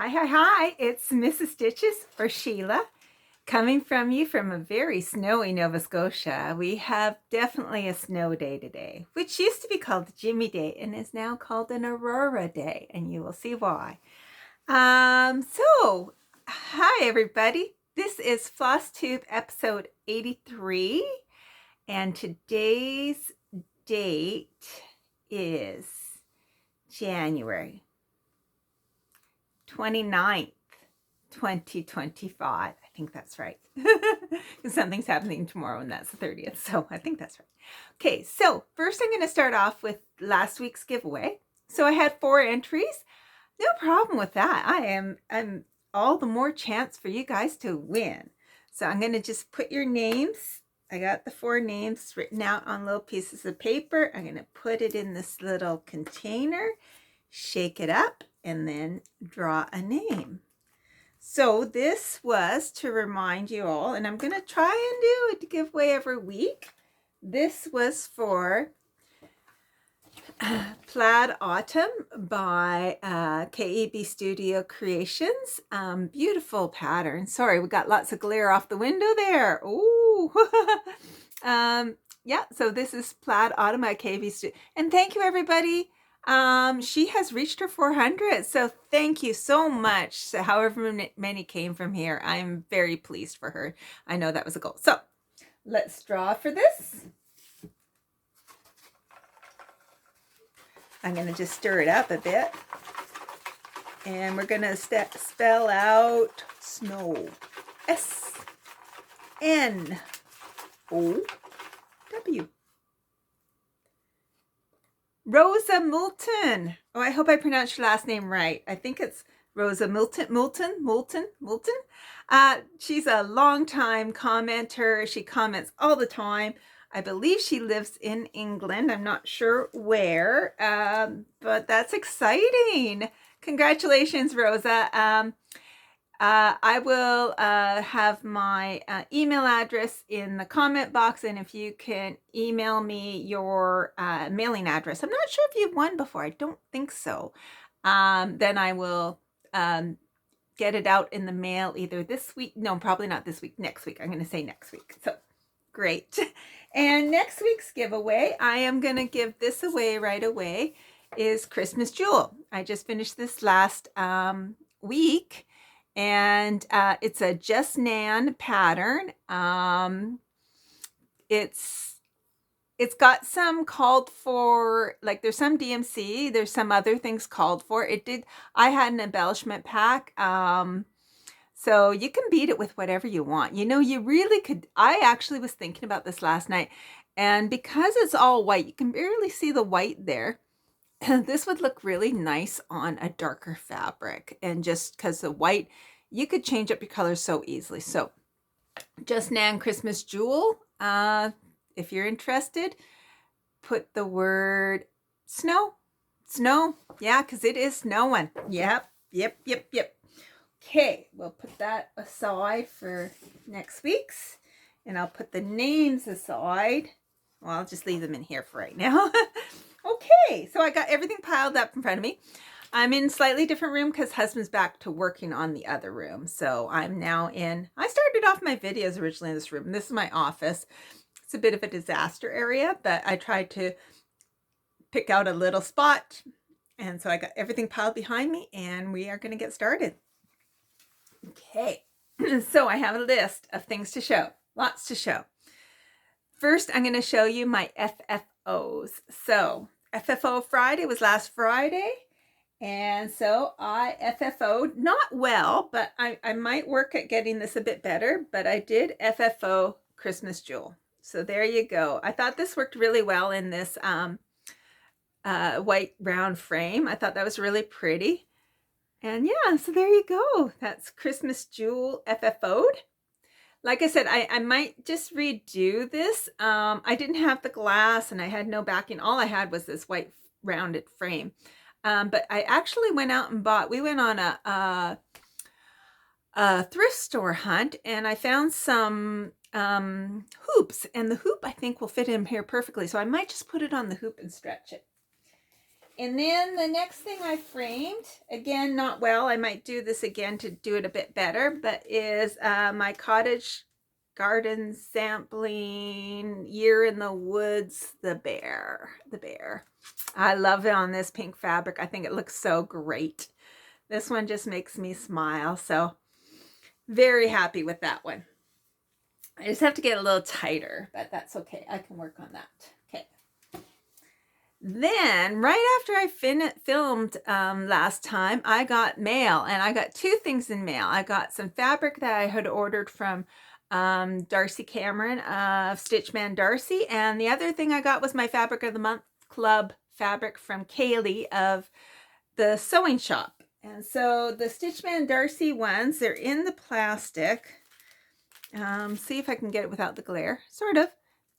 Hi, it's Mrs. Stitches, or Sheila, coming from you from a very snowy Nova Scotia. We have definitely a snow day today, which used to be called the Jimmy Day and is now called an Aurora Day, and you will see why. Hi everybody. This is Flosstube episode 83, and today's date is January 29th, 2025. I think that's right. Something's happening tomorrow and that's the 30th. So I think that's right. Okay, so first I'm going to start off with last week's giveaway. So I had 4 entries. No problem with that. I'm all the more chance for you guys to win. So I'm going to just put your names. I got the 4 names written out on little pieces of paper. I'm going to put it in this little container, shake it up, and then draw a name. So this was to remind you all, and I'm going to try and do it to give away every week. This was for Plaid Autumn by KEB Studio Creations. Beautiful pattern. Sorry, we got lots of glare off the window there. Ooh. Yeah, so this is Plaid Autumn by KEB Studio. And thank you, everybody. She has reached her 400, so thank you so much. So however many came from here, I'm very pleased for her. I know that was a goal. So let's draw for this. I'm going to just stir it up a bit, and we're going to spell out snow. S-N-O-W. Rosa Moulton. Oh, I hope I pronounced your last name right. I think it's Rosa Moulton. She's a long-time commenter. She comments all the time. I believe she lives in England. I'm not sure where, but that's exciting. Congratulations, Rosa. I will have my email address in the comment box, and if you can email me your mailing address. I'm not sure if you've won before. I don't think so. Then I will get it out in the mail either this week. No, probably not this week. Next week. I'm going to say next week. So great. And next week's giveaway, I am going to give this away right away, is Christmas Jewel. I just finished this last week. And it's a Just Nan pattern. It's got some called for, like there's some DMC, there's some other things called for. I had an embellishment pack. So you can beat it with whatever you want. You know, you really could. I actually was thinking about this last night, and because it's all white, you can barely see the white there. This would look really nice on a darker fabric, and just because the white, you could change up your colors so easily. So Just Nan Christmas Jewel, if you're interested, put the word snow, yeah, because it is snowing. Yep. Okay, we'll put that aside for next week's, and I'll put the names aside. Well, I'll just leave them in here for right now. Okay, so I got everything piled up in front of me. I'm in a slightly different room because husband's back to working on the other room. So I'm now I started off my videos originally in this room. This is my office. It's a bit of a disaster area, but I tried to pick out a little spot. And so I got everything piled behind me, and we are going to get started. Okay, so I have a list of things to show. Lots to show. First, I'm going to show you my FFOs. So FFO Friday was last Friday. And so I FFO'd, not well, but I might work at getting this a bit better, but I did FFO Christmas Jewel. So there you go. I thought this worked really well in this white round frame. I thought that was really pretty. And yeah, so there you go. That's Christmas Jewel FFO'd. Like I said, I might just redo this. I didn't have the glass and I had no backing. All I had was this white rounded frame. But I actually went out and we went on a thrift store hunt, and I found some hoops, and the hoop I think will fit in here perfectly. So I might just put it on the hoop and stretch it. And then the next thing I framed, again, not well, I might do this again to do it a bit better, but is my cottage garden sampling Year in the Woods, the bear. I love it on this pink fabric. I think it looks so great. This one just makes me smile, so very happy with that one. I just have to get a little tighter, but that's okay. I can work on that. Okay. Then, right after I filmed last time, I got mail, and I got two things in mail. I got some fabric that I had ordered from Darcy Cameron of Stitchman Darcy, and the other thing I got was my Fabric of the Month Club fabric from Kaylee of the Sewing Shop. And so the Stitchman Darcy ones, they're in the plastic. See if I can get it without the glare. Sort of.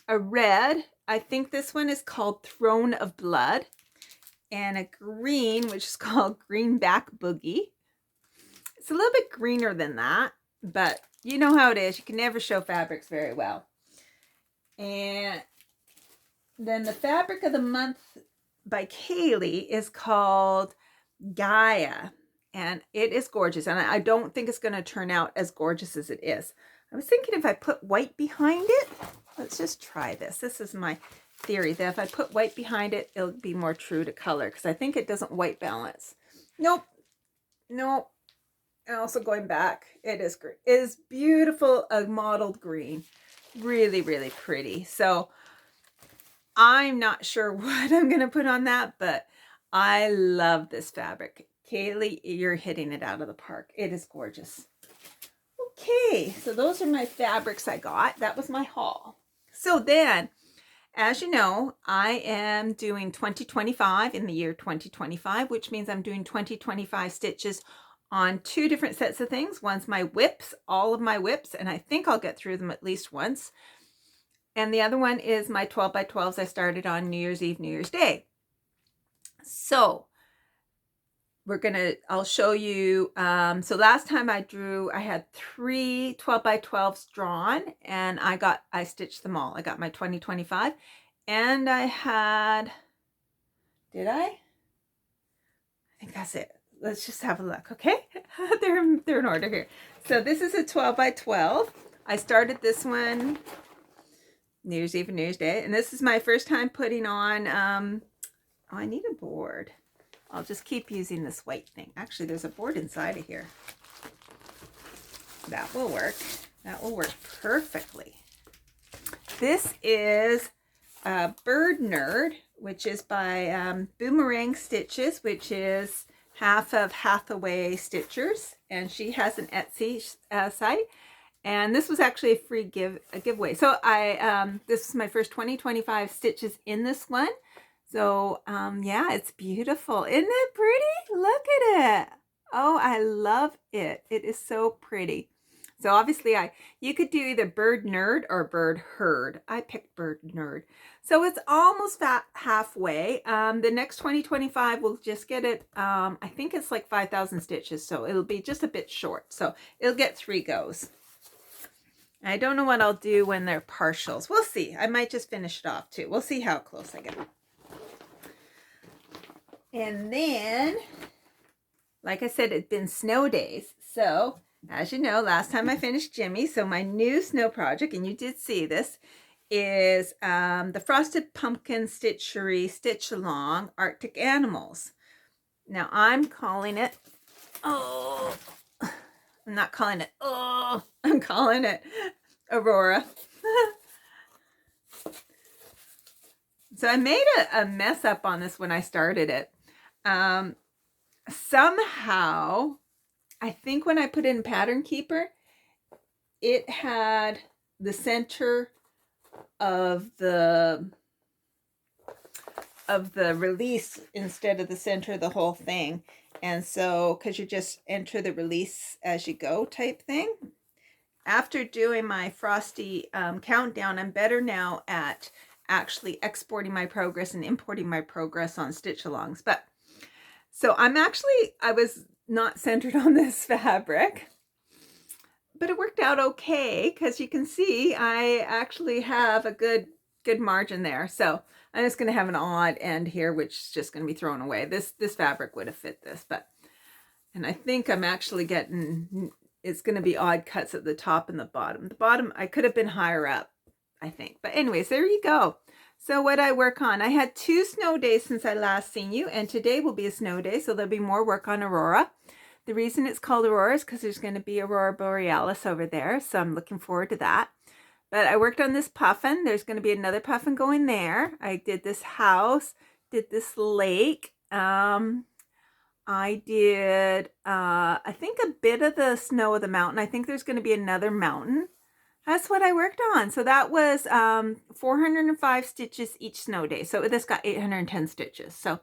A red. I think this one is called Throne of Blood. And a green, which is called Greenback Boogie. It's a little bit greener than that, but you know how it is. You can never show fabrics very well. And then the Fabric of the Month by Kaylee is called Gaia. And it is gorgeous. And I don't think it's going to turn out as gorgeous as it is. I was thinking if I put white behind it, let's just try this. This is my theory that if I put white behind it, it'll be more true to color because I think it doesn't white balance. Nope. And also going back, it is great. It is beautiful, a mottled green. Really, really pretty. So I'm not sure what I'm going to put on that, but I love this fabric. Kaylee, you're hitting it out of the park. It is gorgeous. Okay, so those are my fabrics I got. That was my haul. So then, as you know, I am doing 2025 in the year 2025, which means I'm doing 2025 stitches on two different sets of things. One's my whips, all of my whips, and I think I'll get through them at least once. And the other one is my 12 by 12s I started on New Year's Eve, New Year's Day. So I'll show you, so last time I had 3 12 by 12s drawn, and I stitched them all. I got my 2025, and I had, did I? I think that's it. Let's just have a look, okay? They're in order here. So this is a 12 by 12. I started this one New Year's Eve and New Year's Day, and this is my first time putting on, oh, I need a board. I'll just keep using this white thing. Actually, there's a board inside of here. That will work. That will work perfectly. This is Bird Nerd, which is by Boomerang Stitches, which is half of Hathaway Stitchers. And she has an Etsy site. And this was actually a free giveaway. So this is my first 2025 stitches in this one. So, yeah, it's beautiful. Isn't it pretty? Look at it. Oh, I love it. It is so pretty. So obviously you could do either Bird Nerd or Bird Herd. I picked Bird Nerd. So it's almost halfway. The next 2025 will just get it, I think it's like 5,000 stitches. So it'll be just a bit short. So it'll get 3 goes. I don't know what I'll do when they're partials. We'll see. I might just finish it off too. We'll see how close I get. And then, like I said, it's been snow days. So, as you know, last time I finished Jimmy. So my new snow project, and you did see this, is the Frosted Pumpkin Stitchery Stitch Along Arctic Animals. Now I'm calling it, I'm not calling it, I'm calling it Aurora. So I made a mess up on this when I started it. Somehow, I think when I put it in Pattern Keeper, it had the center of the release instead of the center of the whole thing. And so, because you just enter the release as you go type thing. After doing my Frosty countdown, I'm better now at actually exporting my progress and importing my progress on stitch alongs. But so I was not centered on this fabric, but it worked out okay because you can see I actually have a good margin there. So I'm just going to have an odd end here, which is just going to be thrown away. This fabric would have fit this, but, and I think I'm actually getting, it's going to be odd cuts at the top and the bottom. The bottom, I could have been higher up, I think. But anyways, there you go. So what I work on, I had 2 snow days since I last seen you, and today will be a snow day, so there'll be more work on Aurora. The reason it's called Aurora is because there's going to be Aurora Borealis over there, so I'm looking forward to that. But I worked on this puffin. There's going to be another puffin going there. I did this house, did this lake. I did, I think a bit of the snow of the mountain. I think there's going to be another mountain. That's what I worked on. So that was 405 stitches each snow day. So this got 810 stitches. So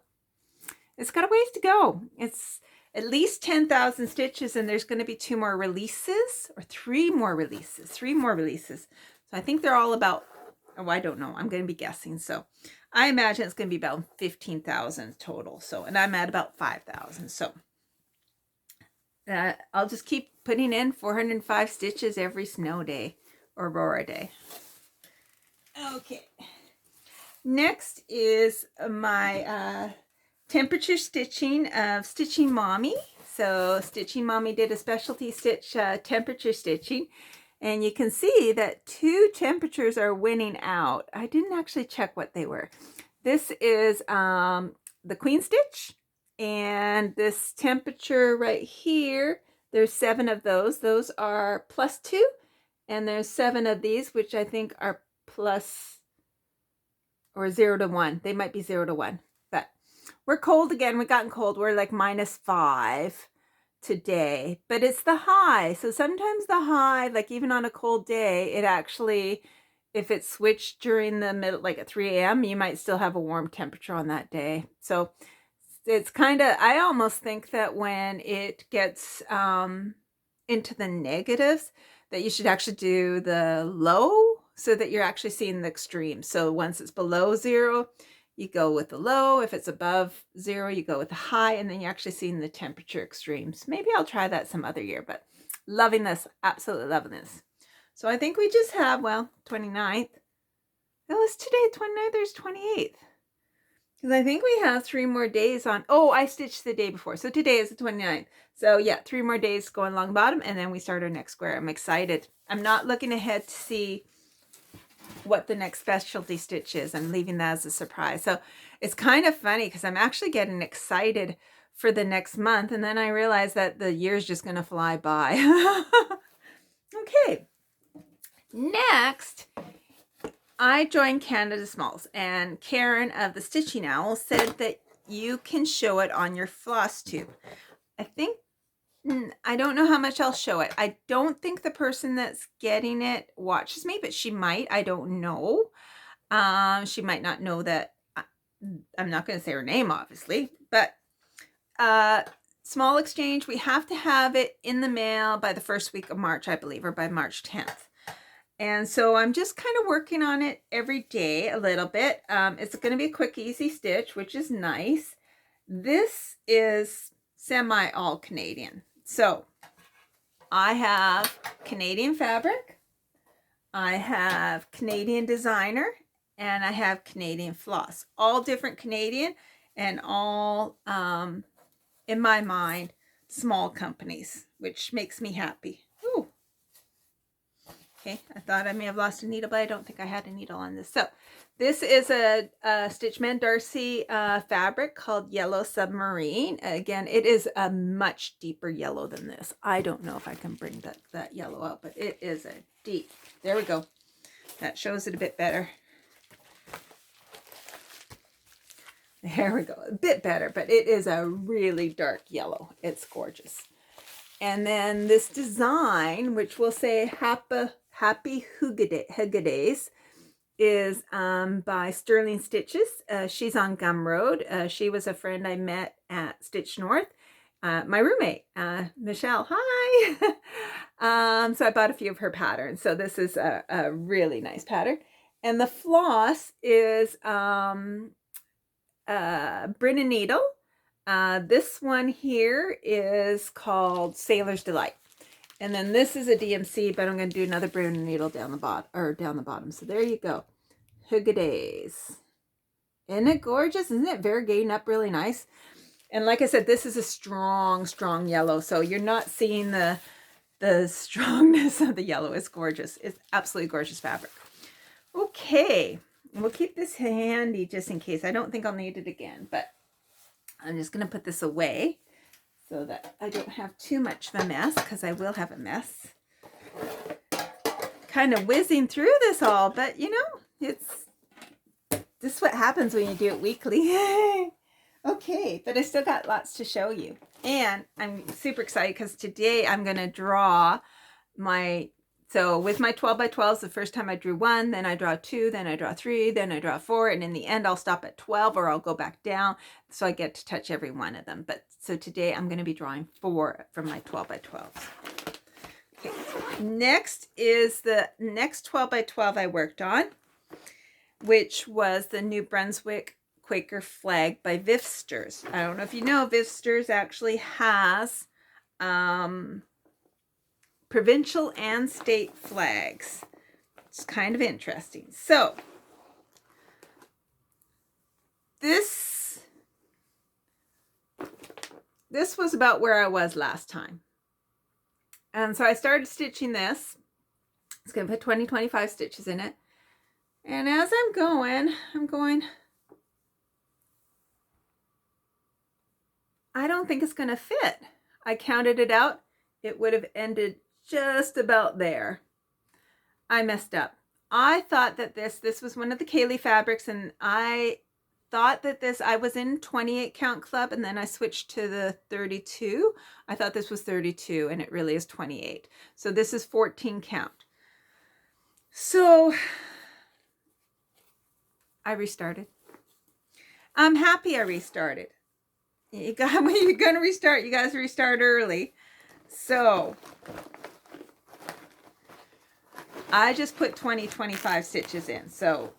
it's got a ways to go. It's at least 10,000 stitches, and there's going to be 2 more releases, or 3 more releases. 3 more releases. So I think they're all about, oh, I don't know. I'm going to be guessing. So I imagine it's going to be about 15,000 total. So, and I'm at about 5,000. So I'll just keep putting in 405 stitches every snow day. Aurora day. Okay. Next is my temperature stitching of Stitching Mommy. So Stitching Mommy did a specialty stitch temperature stitching. And you can see that 2 temperatures are winning out. I didn't actually check what they were. This is the queen stitch. And this temperature right here, there's 7 of those. Those are +2. And there's 7 of these, which I think are plus or 0 to 1. They might be 0 to 1. But we're cold again. We've gotten cold. We're like -5 today. But it's the high. So sometimes the high, like even on a cold day, it actually, if it's switched during the middle, like at 3 a.m., you might still have a warm temperature on that day. So it's kind of, I almost think that when it gets into the negatives, that you should actually do the low so that you're actually seeing the extreme. So once it's below 0, you go with the low. If it's above 0, you go with the high, and then you're actually seeing the temperature extremes. Maybe I'll try that some other year, but loving this, absolutely loving this. So I think we just have, well, 29th. That was today, 29th, there's 28th. Because I think we have 3 more days on. Oh, I stitched the day before. So today is the 29th. So yeah, 3 more days going along the bottom, and then we start our next square. I'm excited. I'm not looking ahead to see what the next specialty stitch is. I'm leaving that as a surprise. So it's kind of funny because I'm actually getting excited for the next month, and then I realize that the year's just going to fly by. Okay. Next, I joined Canada Smalls, and Karen of the Stitching Owl said that you can show it on your Flosstube. I think, I don't know how much I'll show it. I don't think the person that's getting it watches me, but she might. I don't know. She might not know that. I'm not going to say her name, obviously, but small exchange. We have to have it in the mail by the first week of March, I believe, or by March 10th. And so I'm just kind of working on it every day a little bit. It's going to be a quick, easy stitch, which is nice. This is semi all Canadian. So I have Canadian fabric, I have Canadian designer, and I have Canadian floss. All different Canadian and all, in my mind, small companies, which makes me happy. Ooh. Okay, I thought I may have lost a needle, but I don't think I had a needle on this. So this is a Stitchman Darcy fabric called Yellow Submarine. Again, it is a much deeper yellow than this. I don't know if I can bring that yellow out, but it is a deep. There we go. That shows it a bit better. There we go. A bit better, but it is a really dark yellow. It's gorgeous. And then this design, which we'll say Happy Hugadays, is by Sterling Stitches. She's on Gumroad. She was a friend I met at Stitch North. My roommate, Michelle. Hi! So I bought a few of her patterns. So this is a really nice pattern. And the floss is Brin and Needle. This one here is called Sailor's Delight. And then this is a DMC, but I'm going to do another Brin and Needle down the bottom, So there you go. Hugadays. Isn't it gorgeous? Isn't it variegating up really nice? And like I said, this is a strong, strong yellow. So you're not seeing the strongness of the yellow. It's gorgeous. It's absolutely gorgeous fabric. Okay, we'll keep this handy just in case. I don't think I'll need it again, but I'm just going to put this away so that I don't have too much of a mess, because I will have a mess. Kind of whizzing through this all, but you know, this is what happens when you do it weekly. Okay, but I still got lots to show you. And I'm super excited because today I'm going to draw my, so with my 12 by 12s, the first time I drew 1, then I draw 2, then I draw 3, then I draw 4, and in the end I'll stop at 12 or I'll go back down so I get to touch every one of them. But so today I'm going to be drawing 4 from my 12 by 12s. Okay, next is the next 12 by 12 I worked on, which was the New Brunswick Quaker flag by Visters. I don't know if you know, Visters actually has provincial and state flags. It's kind of interesting. So this was about where I was last time. And so I started stitching this. It's going to put 25 stitches in it. And as I'm going, I don't think it's going to fit. I counted it out. It would have ended just about there. I messed up. I thought that this was one of the Kaylee fabrics, and I thought that I was in 28 count club, and then I switched to the 32. I thought this was 32, and it really is 28. So this is 14 count. So I restarted. I'm happy I restarted. You got, when you're going to restart, you guys restart early. So I just put 25 stitches in. So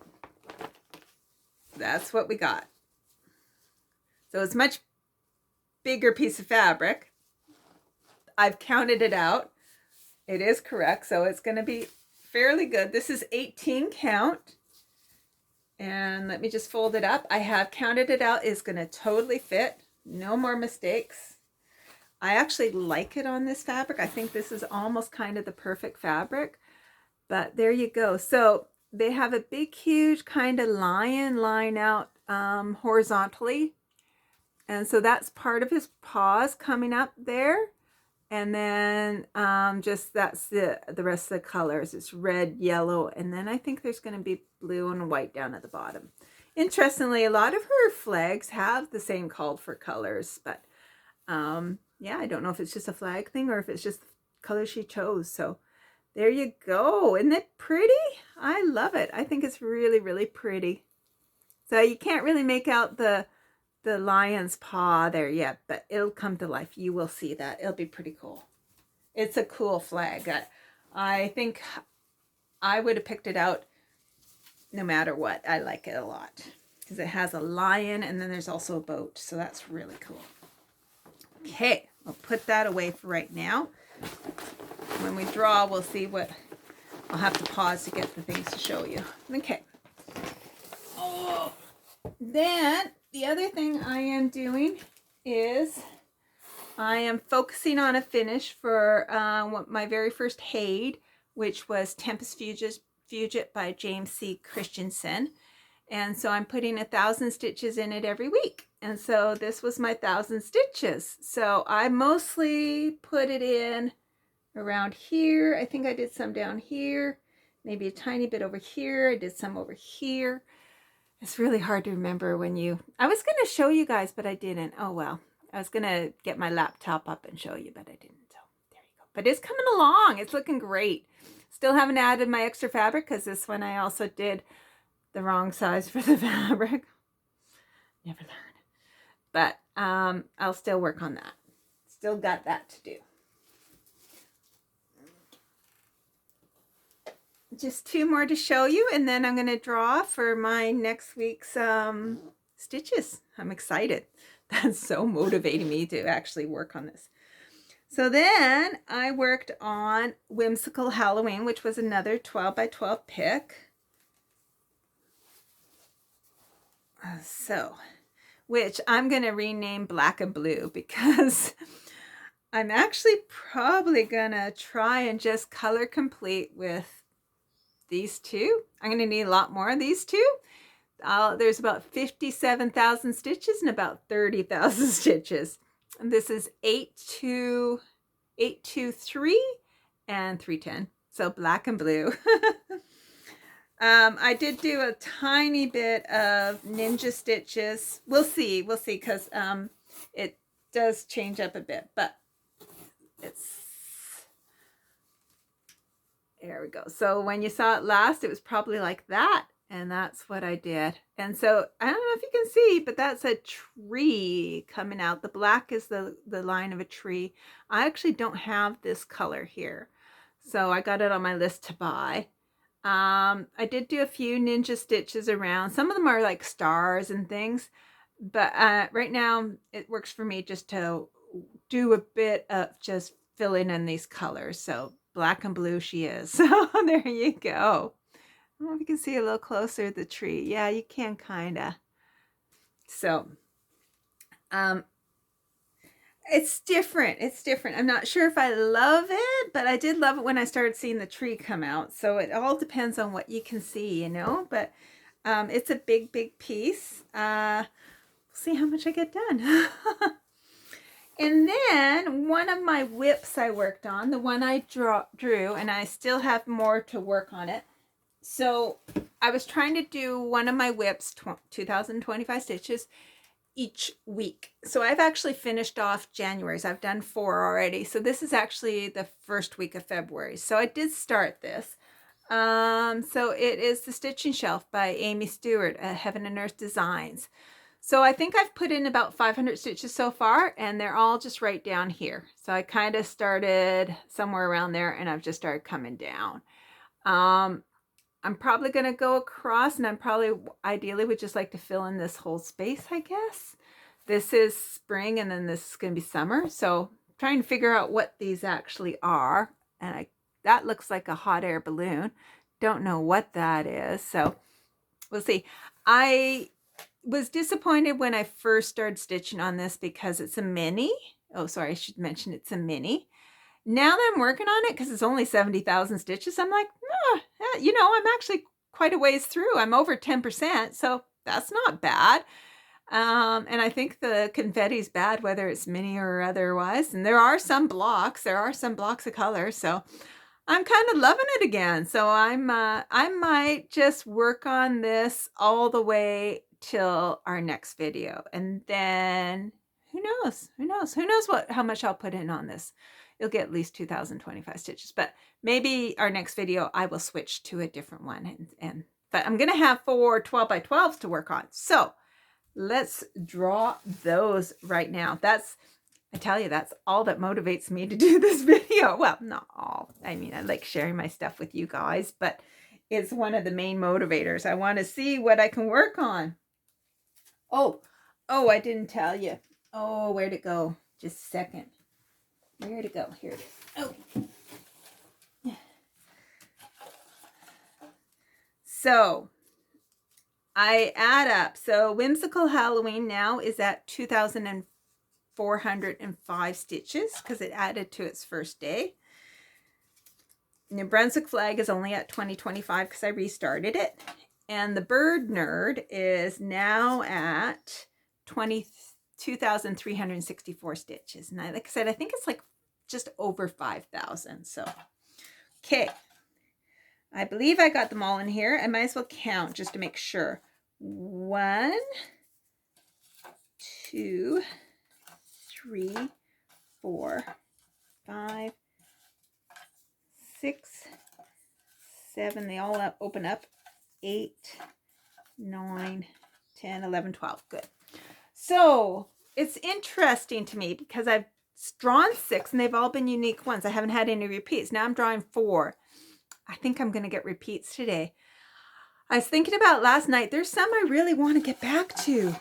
that's what we got. So it's a much bigger piece of fabric. I've counted it out. It is correct. So it's going to be fairly good. This is 18 count. And let me just fold it up. I have counted it out. It's going to totally fit. No more mistakes. I actually like it on this fabric. I think this is almost kind of the perfect fabric. But there you go. So they have a big, huge kind of lion line out horizontally. And so that's part of his paws coming up there. And then just that's the rest of the colors. It's red, yellow, and then I think there's going to be blue and white down at the bottom. Interestingly, a lot of her flags have the same called for colors, but yeah, I don't know if it's just a flag thing or if it's just the color she chose. So there you go. Isn't it pretty? I love it. I think it's really, really pretty. So you can't really make out the lion's paw there yet, but it'll come to life. You will see that. It'll be pretty cool. It's a cool flag. I think I would have picked it out no matter what. I like it a lot because it has a lion and then there's also a boat. So that's really cool. Okay, I'll put that away for right now. When we draw, we'll see what, I'll have to pause to get the things to show you. Okay. Oh, then the other thing I am doing is I am focusing on a finish for my very first Haid, which was Tempest Fugit by James C. Christensen. And so I'm putting 1,000 stitches in it every week. And so this was my 1,000 stitches. So I mostly put it in around here. I think I did some down here, maybe a tiny bit over here. I did some over here. It's really hard to remember when I was going to show you guys, but I didn't. Oh, well, I was going to get my laptop up and show you, but I didn't. So there you go. But it's coming along. It's looking great. Still haven't added my extra fabric because this one I also did the wrong size for the fabric. Never learn. But I'll still work on that. Still got that to do. Just 2 more to show you, and then I'm going to draw for my next week's stitches. I'm excited. That's so motivating me to actually work on this. So then I worked on Whimsical Halloween, which was another 12 by 12 pick. So, which I'm going to rename Black and Blue because I'm actually probably going to try and just color complete with these two. I'm going to need a lot more of these two. There's about 57,000 stitches and about 30,000 stitches. And this is 823 and 310. So Black and Blue. I did do a tiny bit of ninja stitches. We'll see, because it does change up a bit, but there we go. So when you saw it last, it was probably like that, and that's what I did. And so I don't know if you can see, but that's a tree coming out. The black is the line of a tree. I actually don't have this color here, so I got it on my list to buy. I did do a few ninja stitches around. Some of them are like stars and things, but right now it works for me just to do a bit of just filling in these colors. So Black and Blue she is. So there you go. I don't know if you can see a little closer the tree. Yeah, you can kind of. So it's different. It's different. I'm not sure if I love it, but I did love it when I started seeing the tree come out. So it all depends on what you can see, you know, but it's a big, big piece. We'll see how much I get done. And then one of my whips I worked on, the one I drew, and I still have more to work on it. So I was trying to do one of my whips, 2025 stitches, each week. So I've actually finished off January's. I've done 4 already. So this is actually the first week of February. So I did start this. So it is The Stitching Shelf by Amy Stewart at Heaven and Earth Designs. So I think I've put in about 500 stitches so far, and they're all just right down here. So I kind of started somewhere around there, and I've just started coming down. I'm probably going to go across, and I'm probably ideally would just like to fill in this whole space, I guess. This is spring, and then this is going to be summer. So I'm trying to figure out what these actually are. And that looks like a hot air balloon. Don't know what that is. So we'll see. I was disappointed when I first started stitching on this because it's a mini. Oh, sorry, I should mention it's a mini. Now that I'm working on it, because it's only 70,000 stitches, I'm like, you know, I'm actually quite a ways through. I'm over 10%, so that's not bad. And I think the confetti's bad, whether it's mini or otherwise. And there are some blocks. There are some blocks of color, so I'm kind of loving it again. So I might just work on this all the way till our next video, and then who knows? Who knows? Who knows how much I'll put in on this? You'll get at least 2025 stitches, but maybe our next video I will switch to a different one, but I'm gonna have 4 12 by 12s to work on. So let's draw those right now. I tell you, that's all that motivates me to do this video. Well, not all. I mean, I like sharing my stuff with you guys, but it's one of the main motivators. I want to see what I can work on. Oh, I didn't tell you. Oh, where'd it go? Just a second. Where'd it go? Here it is. Oh. So I add up. So Whimsical Halloween now is at 2,405 stitches because it added to its first day. New Brunswick Flag is only at 2025 because I restarted it. And the Bird Nerd is now at 2,364 stitches. And like I said, I think it's like just over 5,000. So, okay. I believe I got them all in here. I might as well count just to make sure. 1, 2, 3, 4, 5, 6, 7. They all open up. 8, 9, 10, 11, 12. Good. So it's interesting to me because I've drawn 6 and they've all been unique ones. I haven't had any repeats. Now I'm drawing 4. I think I'm going to get repeats today. I was thinking about last night. There's some I really want to get back to.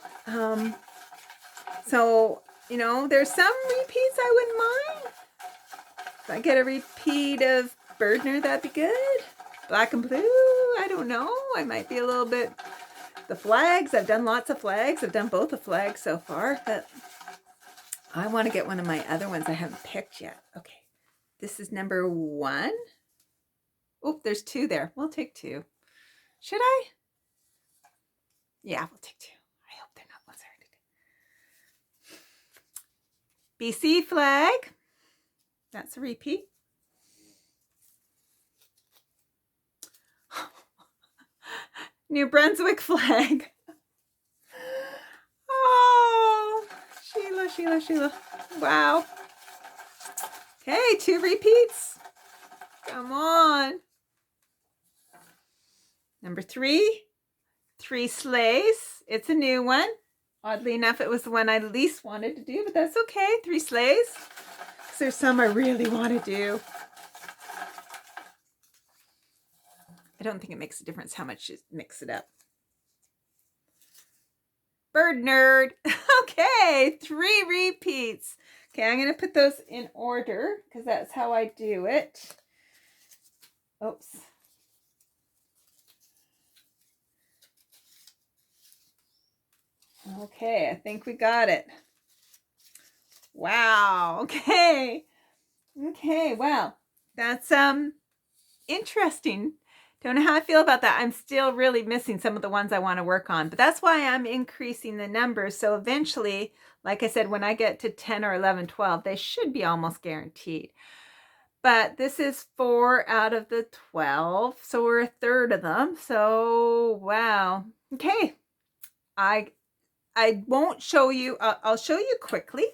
So, you know, there's some repeats I wouldn't mind. If I get a repeat of Birdner, that'd be good. Black and Blue, I don't know. I might be a little bit the flags. I've done lots of flags. I've done both the flags so far, but I want to get one of my other ones I haven't picked yet. Okay, this is number 1. Oh, there's 2 there. We'll take 2. Should I? Yeah, we'll take 2. I hope they're not ones I already did. BC flag. That's a repeat. New Brunswick flag. Oh, Sheila. Wow. Okay, 2 repeats. Come on. Number 3, 3 sleighs. It's a new one. Oddly enough, it was the one I least wanted to do, but that's okay. 3 sleighs. Because there's some I really want to do. I don't think it makes a difference how much you mix it up. Bird nerd. Okay, 3 repeats. Okay, I'm going to put those in order because that's how I do it. Oops. Okay, I think we got it. Wow. Okay. Okay, well, that's interesting. Don't know how I feel about that. I'm still really missing some of the ones I want to work on, but that's why I'm increasing the numbers. So eventually, like I said, when I get to 10 or 11, 12, they should be almost guaranteed. But this is 4 out of the 12, so we're a third of them. So, wow. Okay. I won't show you. I'll show you quickly.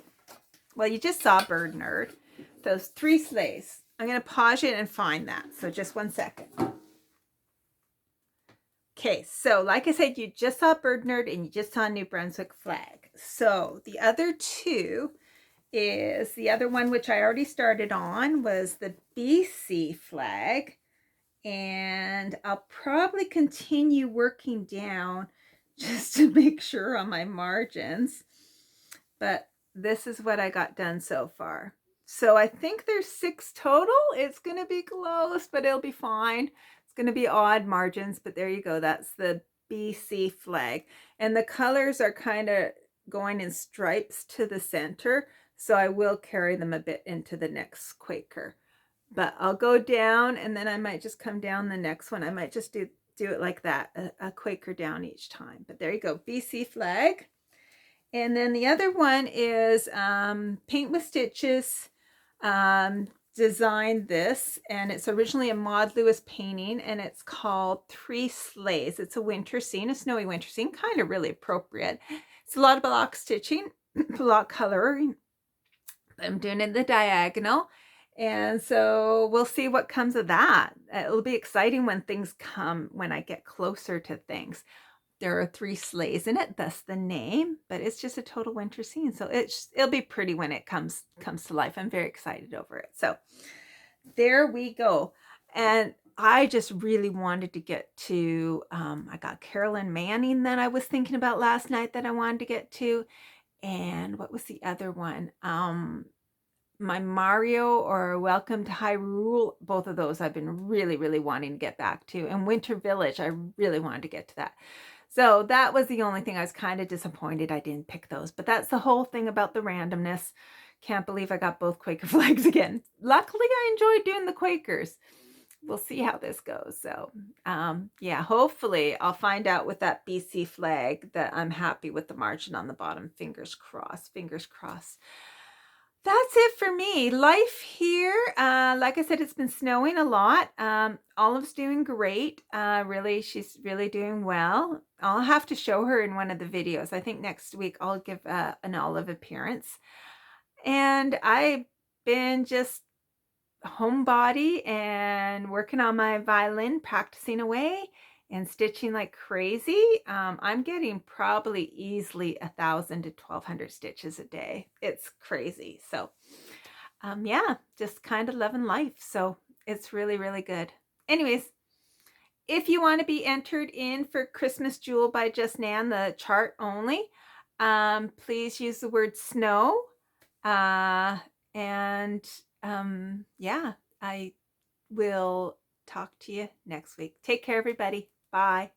Well, you just saw Bird Nerd. Those 3 sleighs. I'm going to pause it and find that. So just 1 second. Okay, so like I said, you just saw Bird Nerd and you just saw New Brunswick flag. So the other 2 is the other one, which I already started on, was the BC flag. And I'll probably continue working down just to make sure on my margins. But this is what I got done so far. So I think there's 6 total. It's going to be close, but it'll be fine. It's going to be odd margins, but there you go. That's the BC flag. And the colors are kind of going in stripes to the center. So I will carry them a bit into the next Quaker. But I'll go down and then I might just come down the next one. I might just do it like that, a Quaker down each time. But there you go, BC flag. And then the other one is Paint with Stitches designed this, and it's originally a Maud Lewis painting, and it's called 3 Sleighs. It's a winter scene, a snowy winter scene, kind of really appropriate. It's a lot of block stitching, block coloring. I'm doing it in the diagonal, and so we'll see what comes of that. It'll be exciting when things come, when I get closer to things. There are 3 sleighs in it, thus the name, but it's just a total winter scene. So it'll be pretty when it comes to life. I'm very excited over it. So there we go. And I just really wanted to get to, I got Carolyn Manning that I was thinking about last night that I wanted to get to. And what was the other one? My Mario or Welcome to Hyrule, both of those I've been really, really wanting to get back to. And Winter Village, I really wanted to get to that. So that was the only thing I was kind of disappointed I didn't pick those. But that's the whole thing about the randomness. Can't believe I got both Quaker flags again. Luckily, I enjoyed doing the Quakers. We'll see how this goes. So, yeah, hopefully I'll find out with that BC flag that I'm happy with the margin on the bottom. Fingers crossed, fingers crossed. That's it for me. Life here, like I said, it's been snowing a lot. Olive's doing great. Really, she's really doing well. I'll have to show her in one of the videos. I think next week I'll give an Olive appearance. And I've been just homebody and working on my violin, practicing away and stitching like crazy. I'm getting probably easily 1,000 to 1,200 stitches a day. It's crazy. So yeah, just kind of loving life. So it's really, really good. Anyways, if you want to be entered in for Christmas Jewel by Just Nan, the chart only, please use the word snow. Yeah, I will talk to you next week. Take care, everybody. Bye.